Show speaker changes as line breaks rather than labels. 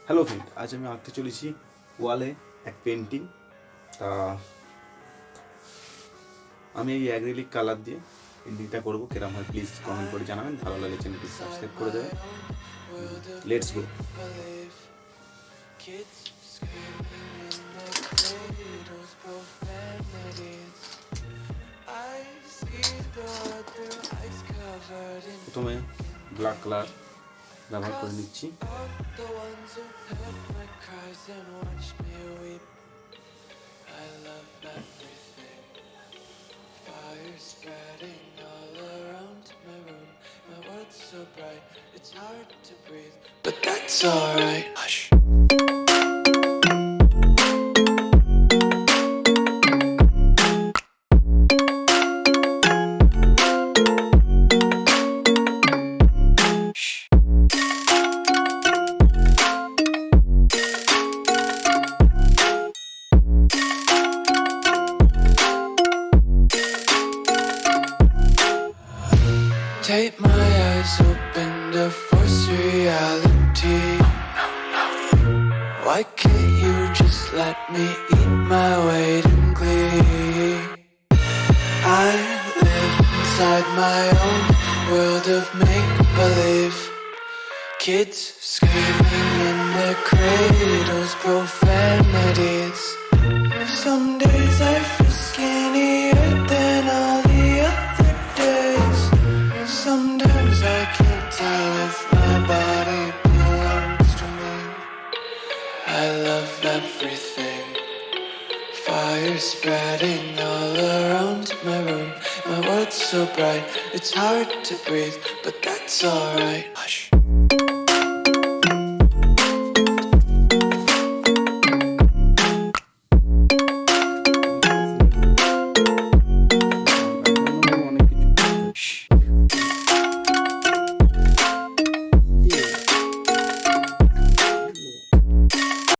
Hello friend, আজ আমি আঁকতে চলেছি ওয়ালে এক পেন্টিং। তা আমি এই অ্যাক্রিলিক কালার দিয়ে পেন্টিংটা করবো। কেরম হয় প্লিজ কমেন্ট করে জানাবেন। ভালো লাগলে চ্যানেলটি সাবস্ক্রাইব করে দেবেন। Let's go. প্রথমে ব্ল্যাক কালার ব্যবহার করে নিচ্ছি। So bright, it's hard to breathe, but that's alright. Hush. Tape my eyes open to force reality. Why can't you just let me eat my weight in glee? I live inside my own world of make-believe. Kids screaming in their cradles, profanities. Some days I feel skinnier than all the other days. Sometimes I can't tell if my body belongs to me. I love everything. Fire spreading all around my room. My world's so bright, it's hard to breathe, but that's alright. Hush.